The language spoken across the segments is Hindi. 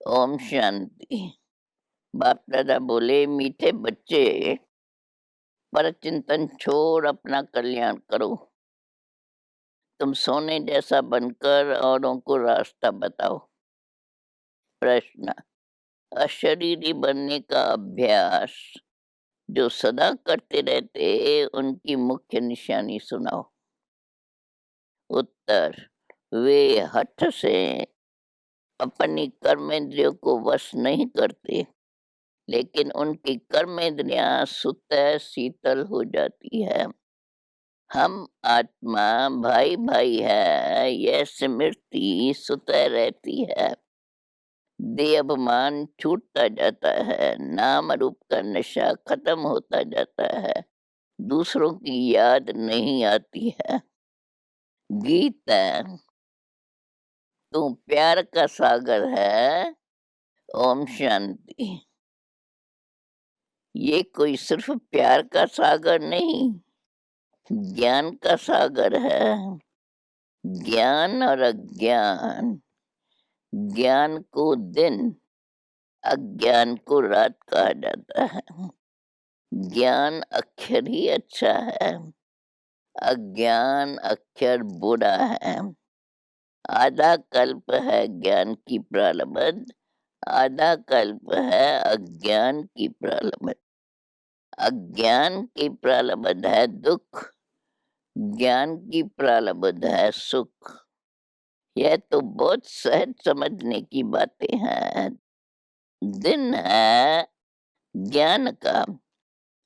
ओम शांति। बाप दादा बोले, मीठे बच्चे, पर चिंतन छोड़ अपना कल्याण करो। तुम सोने जैसा बनकर औरों को रास्ता बताओ। प्रश्न। अशरीरी बनने का अभ्यास जो सदा करते रहते, उनकी मुख्य निशानी सुनाओ। उत्तर। वे हठ से अपनी कर्मेंद्रियों को वश नहीं करते, लेकिन उनकी कर्मेंद्रियां स्वतः शीतल हो जाती है। हम आत्मा भाई भाई है, यह स्मृति स्वतः रहती है। देह अभिमान छूटता जाता है, नाम रूप का नशा खत्म होता जाता है, दूसरों की याद नहीं आती है। गीता। तू प्यार का सागर है। ओम शांति। ये कोई सिर्फ प्यार का सागर नहीं, ज्ञान का सागर है। ज्ञान और अज्ञान, ज्ञान को दिन, अज्ञान को रात कहा जाता है। ज्ञान अक्षर ही अच्छा है, अज्ञान अक्षर बुरा है। आधा कल्प है ज्ञान की प्रारब्ध, आधा कल्प है अज्ञान की प्रारब्ध। अज्ञान की प्रारब्ध है दुख, ज्ञान की प्रारब्ध है सुख। यह तो बहुत सहज समझने की बातें हैं। दिन है ज्ञान का,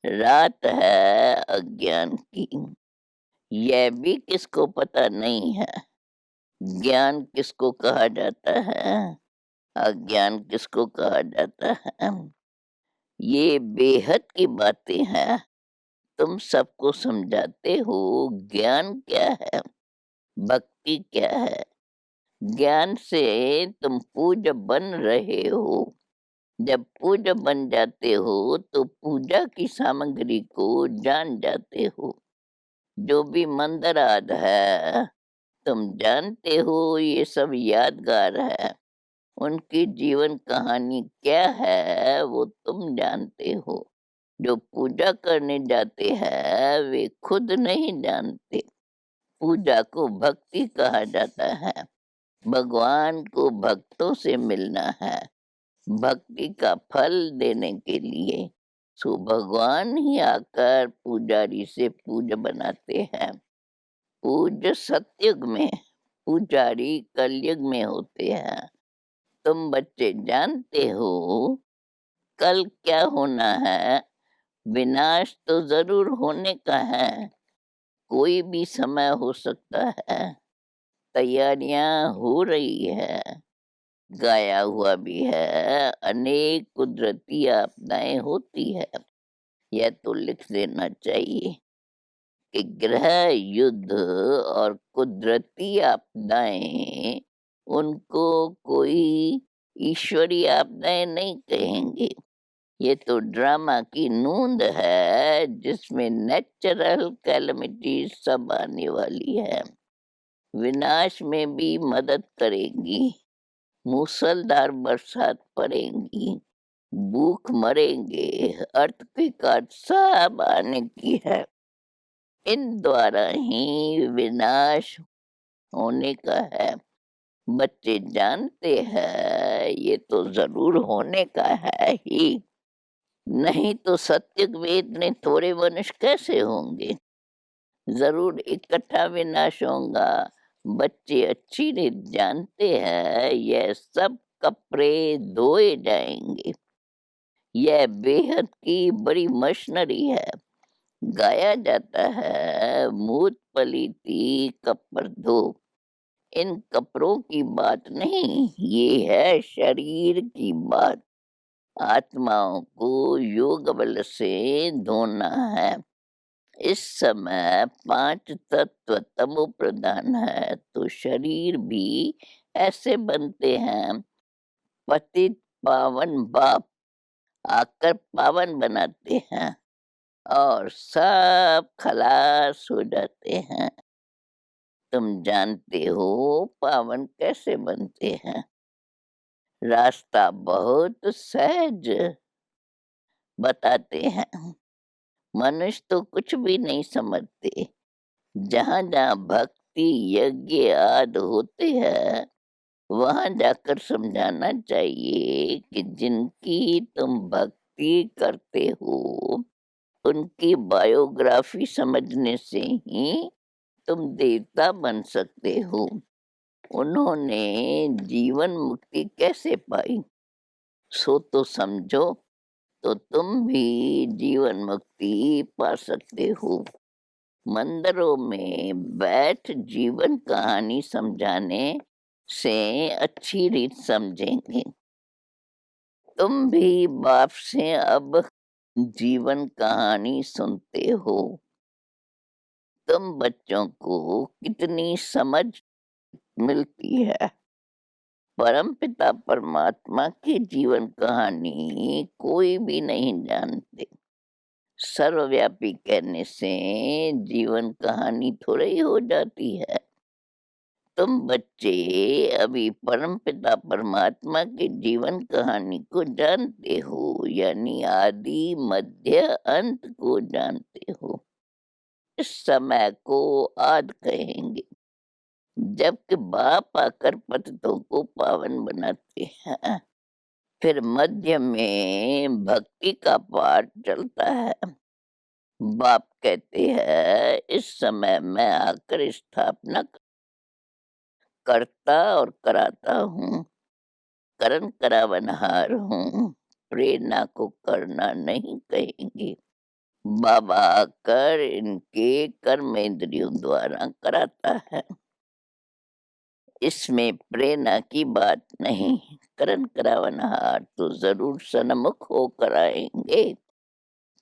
रात है अज्ञान की। यह भी किसको पता नहीं है, ज्ञान किसको कहा जाता है, अज्ञान किसको कहा जाता है। ये बेहद की बातें हैं। तुम सबको समझाते हो ज्ञान क्या है, भक्ति क्या है। ज्ञान से तुम पूज्य बन रहे हो। जब पूज्य बन जाते हो तो पूजा की सामग्री को जान जाते हो। जो भी मंदराद है, तुम जानते हो ये सब यादगार है। उनकी जीवन कहानी क्या है वो तुम जानते हो। जो पूजा करने जाते हैं वे खुद नहीं जानते। पूजा को भक्ति कहा जाता है। भगवान को भक्तों से मिलना है, भक्ति का फल देने के लिए। सो भगवान ही आकर पुजारी से पूज बनाते हैं। पूज सतयुग में, पुजारी कलयुग में होते हैं। तुम बच्चे जानते हो कल क्या होना है। विनाश तो जरूर होने का है, कोई भी समय हो सकता है। तैयारियां हो रही है, गाया हुआ भी है। अनेक कुदरती आपदाएं होती है, यह तो लिख देना चाहिए कि ग्रह युद्ध और कुदरती आपदाएं, उनको कोई ईश्वरीय आपदाएं नहीं कहेंगे। ये तो ड्रामा की नूंद है जिसमें नेचुरल कैलमिटी सब आने वाली है। विनाश में भी मदद करेंगी, मूसलधार बरसात पड़ेंगी, भूख मरेंगे, अर्थक्वेक सब आने की है। इन द्वारा ही विनाश होने का है। बच्चे जानते हैं ये तो जरूर होने का है ही, नहीं तो सत्युग में इतने थोड़े मनुष्य कैसे होंगे। जरूर इकट्ठा विनाश होगा। बच्चे अच्छी रीत जानते हैं यह सब कपड़े धोए जाएंगे। यह बेहद की बड़ी मशीनरी है। गाया जाता है मूत पलीती कपड़ धो। इन कपड़ों की बात नहीं, ये है शरीर की बात। आत्माओं को योग बल से धोना है। इस समय पांच तत्व तमो प्रधान है, तो शरीर भी ऐसे बनते हैं। पतित पावन बाप आकर पावन बनाते हैं और सब खलास हो जाते हैं। तुम जानते हो पावन कैसे बनते हैं। रास्ता बहुत सहज बताते हैं। मनुष्य तो कुछ भी नहीं समझते। जहाँ-जहाँ भक्ति, यज्ञ आदि होते हैं, वहाँ जाकर समझाना चाहिए कि जिनकी तुम भक्ति करते हो, उनकी बायोग्राफी समझने से ही तुम देवता बन सकते हो। उन्होंने जीवन मुक्ति कैसे पाई, सो तो समझो, तो तुम भी जीवन मुक्ति पा सकते हो। मंदिरों में बैठ जीवन कहानी समझाने से अच्छी रीत समझेंगे। तुम भी बाप से अब जीवन कहानी सुनते हो। तुम बच्चों को कितनी समझ मिलती है। परमपिता परमात्मा की जीवन कहानी कोई भी नहीं जानते। सर्वव्यापी कहने से जीवन कहानी थोड़ी ही हो जाती है। तुम बच्चे अभी परमपिता परमात्मा की जीवन कहानी को जानते हो, यानी आदि मध्य अंत को जानते हो। इस समय को आद कहेंगे, जबकि बाप आकर पतितों को पावन बनाते हैं। फिर मध्य में भक्ति का पाठ चलता है। बाप कहते हैं, इस समय मैं आकर स्थापना करता और कराता हूँ, करण करावनहार हूँ, प्रेरणा को करना नहीं कहेंगे। बाबा आकर इनके कर्मेंद्रियों द्वारा कराता है। इसमें प्रेरणा की बात नहीं। करण करावनहार तो जरूर सन्मुख होकर आएंगे।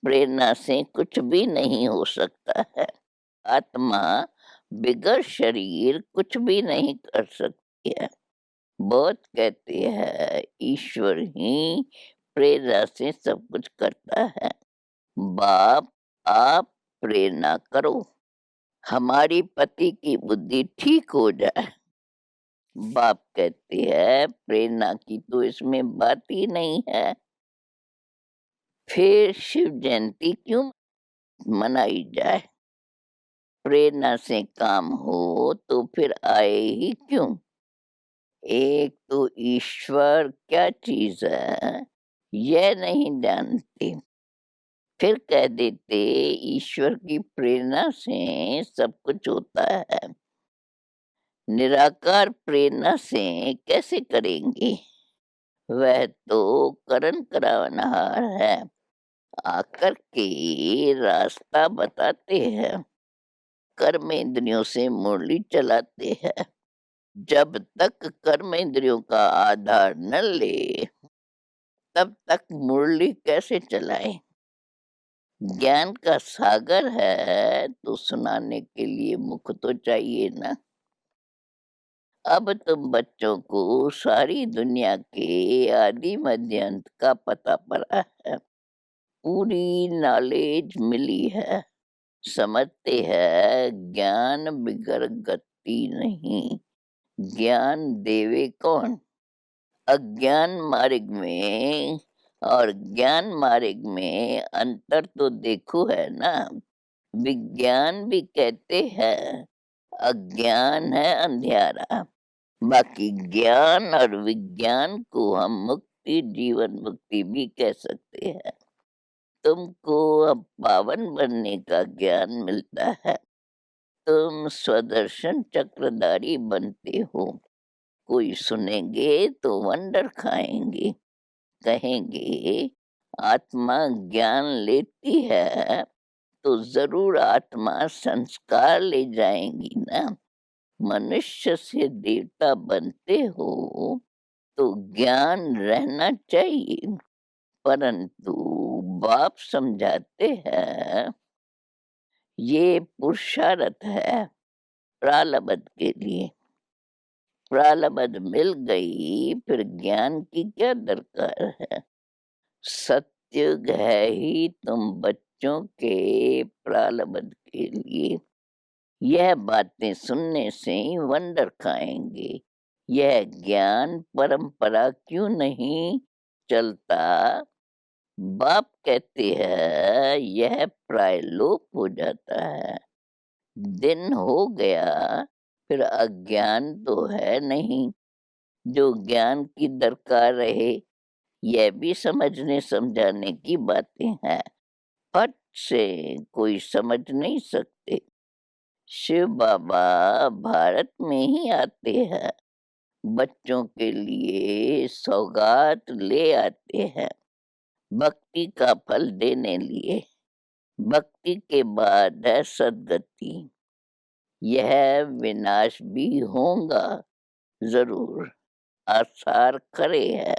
प्रेरणा से कुछ भी नहीं हो सकता है। आत्मा बिगर शरीर कुछ भी नहीं कर सकती है। बहुत कहते हैं ईश्वर ही प्रेरणा से सब कुछ करता है। बाप आप प्रेरणा करो, हमारी पति की बुद्धि ठीक हो जाए। बाप कहते हैं प्रेरणा की तो इसमें बात ही नहीं है। फिर शिव जयंती क्यों मनाई जाए? प्रेरणा से काम हो तो फिर आए ही क्यों? एक तो ईश्वर क्या चीज है, यह नहीं जानते। फिर कह देते ईश्वर की प्रेरणा से सब कुछ होता है। निराकार प्रेरणा से कैसे करेंगे? वह तो करण करावनहार है, आकर के रास्ता बताते हैं। कर्मेंद्रियों से मुरली चलाते हैं। जब तक कर्मेंद्रियों का आधार न ले, तब तक मुरली कैसे चलाए? ज्ञान का सागर है तो सुनाने के लिए मुख तो चाहिए ना। अब तुम बच्चों को सारी दुनिया के आदि मध्य अंत का पता पड़ा है। पूरी नॉलेज मिली है। समझते हैं ज्ञान बिगर गति नहीं। ज्ञान देवे कौन? अज्ञान मार्ग में और ज्ञान मार्ग में अंतर तो देखो है ना। विज्ञान भी कहते हैं अज्ञान है अंधियारा। बाकी ज्ञान और विज्ञान को हम मुक्ति जीवन मुक्ति भी कह सकते हैं। तुमको अब पावन बनने का ज्ञान मिलता है। तुम स्वदर्शन चक्रधारी बनते हो। कोई सुनेंगे तो वंडर खाएंगे, कहेंगे आत्मा ज्ञान लेती है तो जरूर आत्मा संस्कार ले जाएंगी ना। मनुष्य से देवता बनते हो तो ज्ञान रहना चाहिए। परंतु बाप समझाते हैं ये पुरुषार्थ है प्रालब्ध के लिए। प्रालब्ध मिल गई फिर ज्ञान की क्या दरकार है? सत्युग है ही तुम बच्चों के प्रालब्ध के लिए। यह बातें सुनने से ही वंडर खाएंगे। यह ज्ञान परंपरा क्यों नहीं चलता? बाप कहते हैं यह प्राय लोप हो जाता है। दिन हो गया फिर अज्ञान तो है नहीं, जो ज्ञान की दरकार रहे। यह भी समझने समझाने की बातें हैं, फट से कोई समझ नहीं सकते। शिव बाबा भारत में ही आते हैं, बच्चों के लिए सौगात ले आते हैं, भक्ति का फल देने लिए। भक्ति के बाद है सद्गति। यह विनाश भी होगा जरूर, आसार खरे है।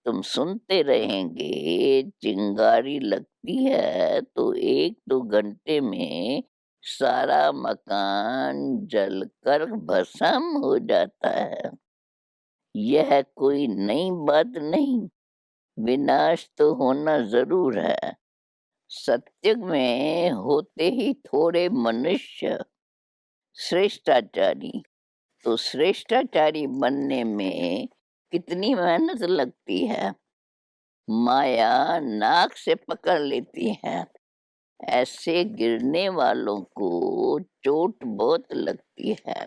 तुम सुनते रहेंगे, चिंगारी लगती है तो 1-2 घंटे में सारा मकान जलकर भस्म हो जाता है। यह कोई नई बात नहीं, विनाश तो होना जरूर है। सत्युग में होते ही थोड़े मनुष्य श्रेष्ठाचारी, तो श्रेष्ठाचारी बनने में कितनी मेहनत लगती है। माया नाक से पकड़ लेती है, ऐसे गिरने वालों को चोट बहुत लगती है,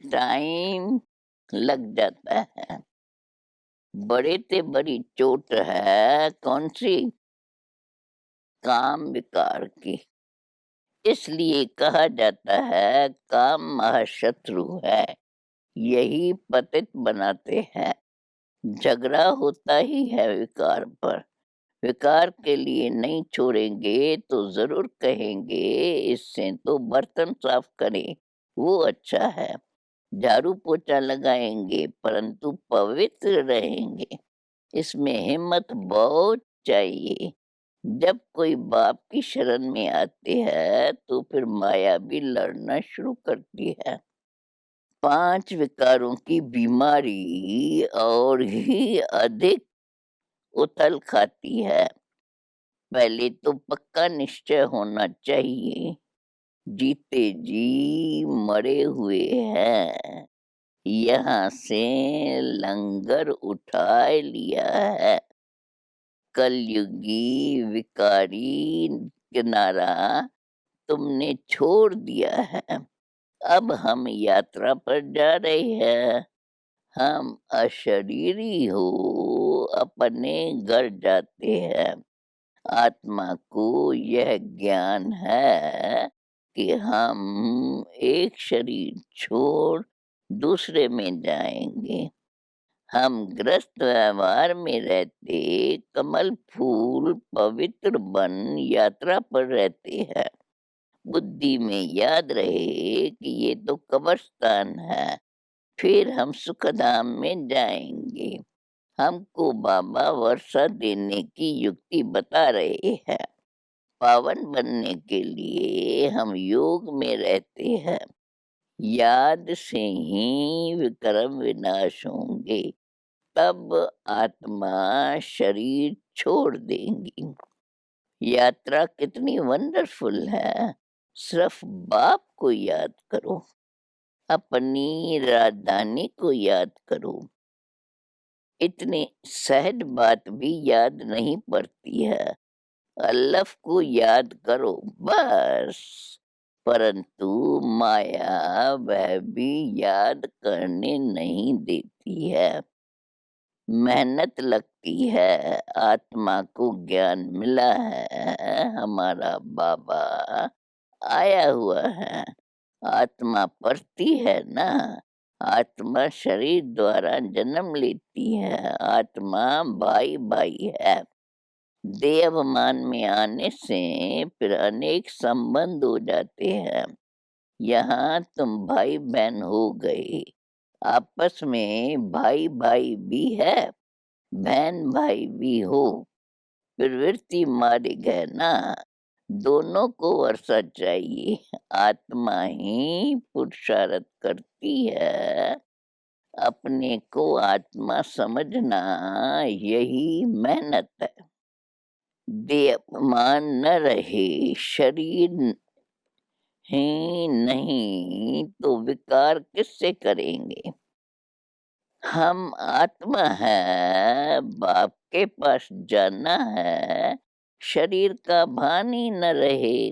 टाइम लग जाता है। बड़े से बड़ी चोट है कौन सी? काम विकार की। इसलिए कहा जाता है काम महाशत्रु है, यही पतित बनाते हैं। झगड़ा होता ही है विकार पर। विकार के लिए नहीं छोड़ेंगे तो जरूर कहेंगे इससे तो बर्तन साफ करें, वो अच्छा है। झाड़ू पोछा लगाएंगे परंतु पवित्र रहेंगे, इसमें हिम्मत बहुत चाहिए। जब कोई बाप की शरण में आते हैं तो फिर माया भी लड़ना शुरू करती है। 5 विकारों की बीमारी और ही अधिक उथल खाती है। पहले तो पक्का निश्चय होना चाहिए, जीते जी मरे हुए हैं, यहाँ से लंगर उठा लिया है। कलयुगी विकारी किनारा तुमने छोड़ दिया है। अब हम यात्रा पर जा रहे हैं। हम अशरीरी हो अपने घर जाते हैं। आत्मा को यह ज्ञान है कि हम एक शरीर छोड़ दूसरे में जाएंगे। हम ग्रस्त व्यवहार में रहते कमल फूल पवित्र बन यात्रा पर रहते हैं। बुद्धि में याद रहे कि ये तो कब्रिस्तान है, फिर हम सुखधाम में जाएंगे। हमको बाबा वर्षा देने की युक्ति बता रहे हैं। पावन बनने के लिए हम योग में रहते हैं। याद से ही विक्रम विनाश होंगे, तब आत्मा शरीर छोड़ देंगी। यात्रा कितनी वंडरफुल है। सिर्फ बाप को याद करो, अपनी राजधानी को याद करो। इतनी सहज बात भी याद नहीं पड़ती है। अल्लाह को याद करो बस। परंतु माया वह भी याद करने नहीं देती है। मेहनत लगती है। आत्मा को ज्ञान मिला है, हमारा बाबा आया हुआ है। आत्मा पढ़ती है ना, आत्मा शरीर द्वारा जन्म लेती है। आत्मा भाई भाई है। देह अभिमान में आने से फिर अनेक संबंध हो जाते हैं। यहाँ तुम भाई बहन हो गए, आपस में भाई भाई भी है, बहन भाई भी हो। प्रवृत्ति मारे गए ना, दोनों को वर्षा चाहिए। आत्मा ही पुरुषार्थ करती है। अपने को आत्मा समझना यही मेहनत है। देह अभिमान न रहे, शरीर ही नहीं तो विकार किससे करेंगे? हम आत्मा है, बाप के पास जाना है, शरीर का भान ही न रहे।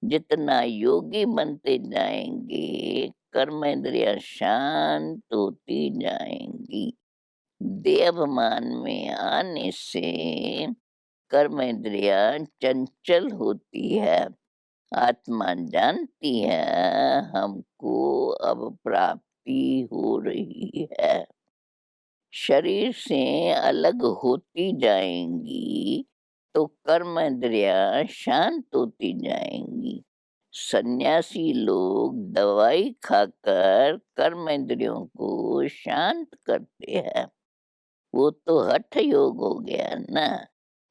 जितना योगी बनते जाएंगे, कर्मेंद्रियां शांत होती जाएंगी। देहाभिमान में आने से कर्मेंद्रियां चंचल होती है। आत्मा जानती है हमको अब प्राप्ति हो रही है। शरीर से अलग होती जाएंगी तो कर्म इंद्रियां शांत होती जाएंगी। सन्यासी लोग दवाई खाकर कर्म इंद्रियों को शांत करते हैं। वो तो हठ योग हो गया ना।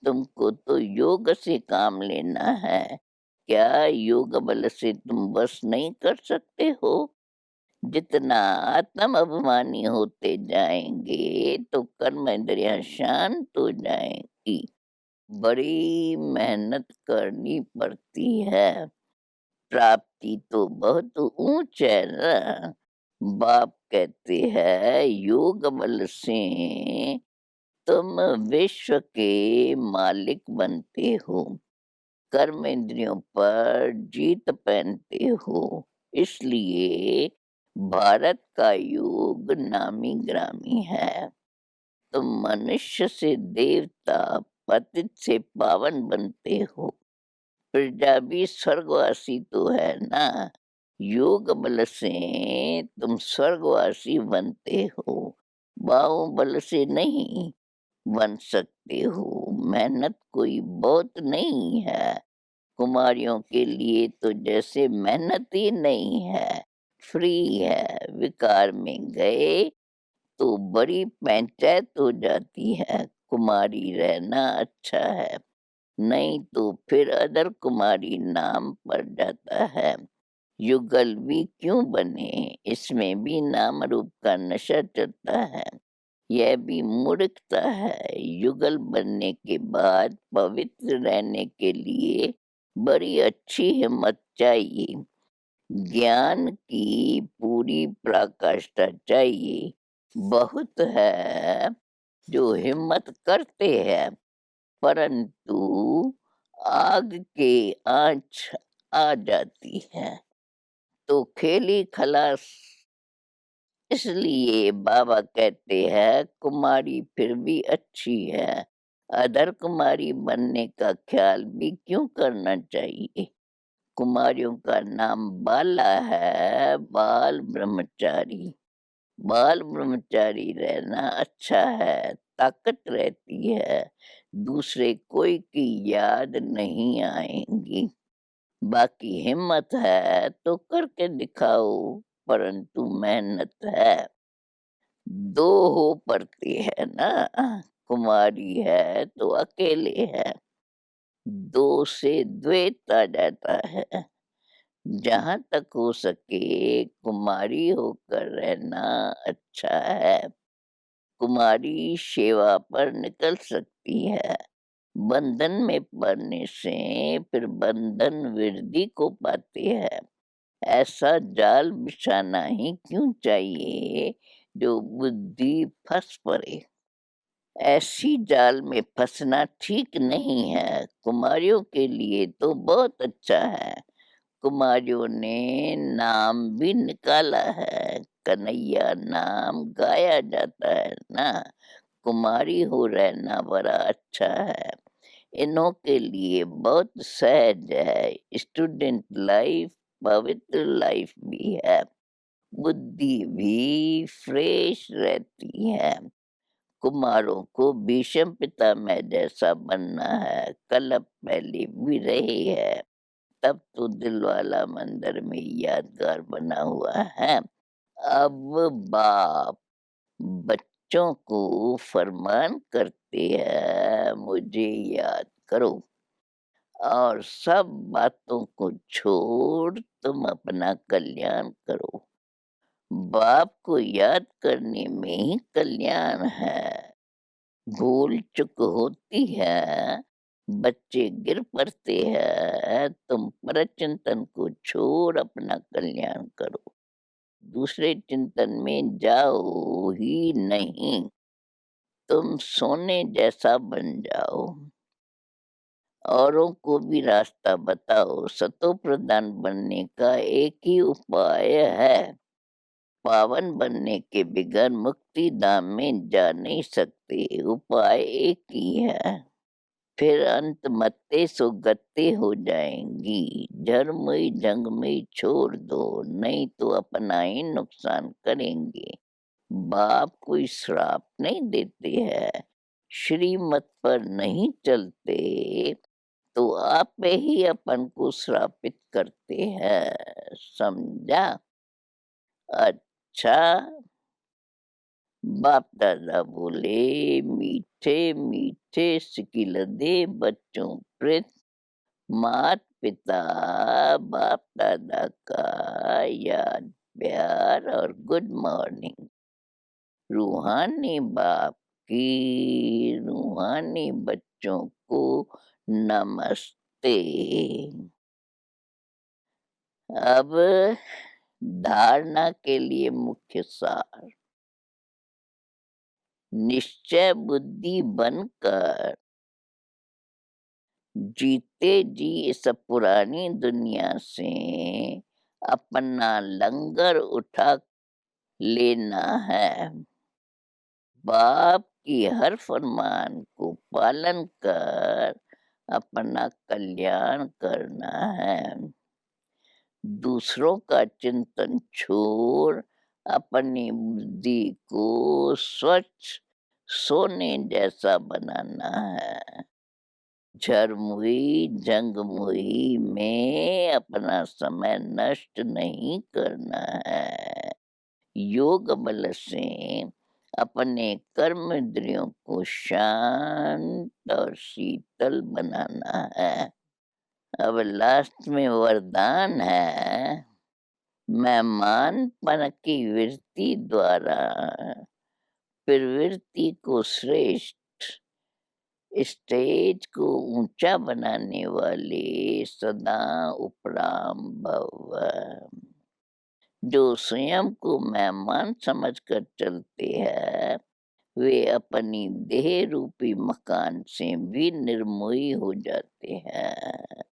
तुमको तो योग से काम लेना है। क्या योग बल से तुम बस नहीं कर सकते हो? जितना आत्म अभिमानी होते जाएंगे तो कर्म इंद्रियां शांत हो जाएंगी। बड़ी मेहनत करनी पड़ती है। प्राप्ति तो बहुत ऊंच है ना। बाप कहते हैं योग बल से तुम विश्व के मालिक बनते हो। कर्म इंद्रियों पर जीत पहनते हो। इसलिए भारत का योग नामी ग्रामी है। तुम मनुष्य से देवता, पतित से पावन बनते हो। प्रजा भी स्वर्गवासी तो है ना। योग बल से तुम स्वर्गवासी बनते हो। बाहुबल से नहीं बन सकते हो। मेहनत कोई बहुत नहीं है। कुमारियों के लिए तो जैसे मेहनत ही नहीं है, फ्री है। विकार में गए तो बड़ी पंचायत हो जाती है। कुमारी रहना अच्छा है, नहीं तो फिर अदर कुमारी नाम पड़ जाता है। युगल भी क्यों बने, इसमें भी नाम रूप का नशा चलता है। यह भी मूर्खता है। युगल बनने के बाद पवित्र रहने के लिए बड़ी अच्छी हिम्मत चाहिए। ज्ञान की पूरी पराकाष्ठा चाहिए। बहुत है जो हिम्मत करते हैं, परंतु आग के आंच आ जाती है तो खेली खलास। इसलिए बाबा कहते हैं कुमारी फिर भी अच्छी है। अधर कुमारी बनने का ख्याल भी क्यों करना चाहिए? कुमारियों का नाम बाला है, बाल ब्रह्मचारी। बाल ब्रह्मचारी रहना अच्छा है, ताकत रहती है। दूसरे कोई की याद नहीं आएंगी। बाकी हिम्मत है तो करके दिखाओ, परंतु मेहनत है। दो हो पड़ती है ना। कुमारी है तो अकेले है। दो से द्वैत आ जाता है। जहाँ तक हो सके कुमारी होकर रहना अच्छा है। कुमारी सेवा पर निकल सकती है। बंधन में पड़ने से फिर बंधन वृद्धि को पाते हैं। ऐसा जाल बिछाना ही क्यों चाहिए जो बुद्धि फंस पड़े। ऐसी जाल में फंसना ठीक नहीं है। कुमारियों के लिए तो बहुत अच्छा है। कुमारियों ने नाम भी निकाला है। कन्हैया नाम गाया जाता है ना। कुमारी हो रहना बड़ा अच्छा है। इन्हों के लिए बहुत सहज है। स्टूडेंट लाइफ पवित्र लाइफ भी है। बुद्धि भी फ्रेश रहती है। कुमारों को भीष्म पितामह जैसा बनना है। कलप पहले भी रही है। तब तो दिलवाला मंदिर में यादगार बना हुआ है। अब बाप बच्चों को फरमान करते हैं मुझे याद करो, और सब बातों को छोड़ तुम अपना कल्याण करो। बाप को याद करने में ही कल्याण है। भूल चूक होती है, बच्चे गिर पड़ते हैं, तुम परचिंतन को छोड़ अपना कल्याण करो। दूसरे चिंतन में जाओ ही नहीं। तुम सोने जैसा बन जाओ, औरों को भी रास्ता बताओ। सतोप्रधान बनने का एक ही उपाय है, पावन बनने के बगैर मुक्ति धाम में जा नहीं सकते। उपाय एक ही है, फिर अंत मत्ते सो गत्ते हो जाएंगी। जरमई जंगमई छोड़ दो, नहीं तो अपना ही नुकसान करेंगे। बाप कोई श्राप नहीं देते हैं, श्रीमत पर नहीं चलते तो आप ही अपन को श्रापित करते हैं। समझा? अच्छा। बाप दादा बोले, मीठे मीठे सिकिलदे बच्चों प्रित, मात पिता बाप दादा का याद प्यार और गुड मॉर्निंग। रूहानी बाप की रूहानी बच्चों को नमस्ते। अब धारणा के लिए मुख्य सार, निश्चय बुद्धि बनकर जीते जी इस पुरानी दुनिया से अपना लंगर उठा लेना है। बाप की हर फरमान को पालन कर अपना कल्याण करना है। दूसरों का चिंतन छोड़ अपनी बुद्धि को स्वच्छ सोने जैसा बनाना है। झरमुई जंगमुई में अपना समय नष्ट नहीं करना है। योग बल से अपने कर्म इंद्रियों को शांत और शीतल बनाना है। अब लास्ट में वरदान है, मेहमानपन की वृत्ति द्वारा प्रवृत्ति को श्रेष्ठ, स्टेज को ऊंचा बनाने वाले सदा उपराम भव। जो स्वयं को मेहमान समझकर चलते हैं, वे अपनी देह रूपी मकान से भी निर्मोही हो जाते हैं।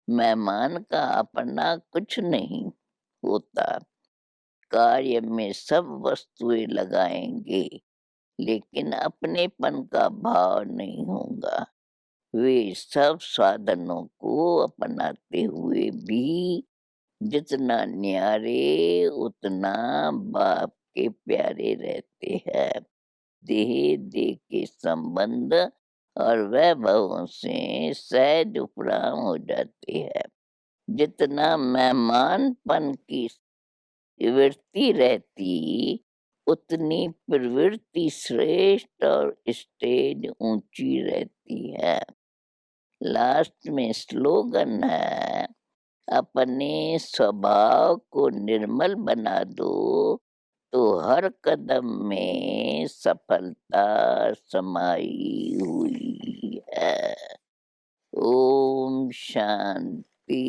मेहमान का अपना कुछ नहीं होता, कार्य में सब वस्तुएं लगाएंगे लेकिन अपनेपन का भाव नहीं होगा। वे सब साधनों को अपनाते हुए भी जितना न्यारे उतना बाप के प्यारे रहते हैं। देह देह के संबंध और वैभवों से सहज उपराम हो जाते हैं। जितना मेहमानपन की वृत्ति रहती, उतनी प्रवृत्ति श्रेष्ठ और स्टेज ऊंची रहती है। लास्ट में स्लोगन है, अपने स्वभाव को निर्मल बना दो तो हर कदम में सफलता समाई हुई है। ओम शांति।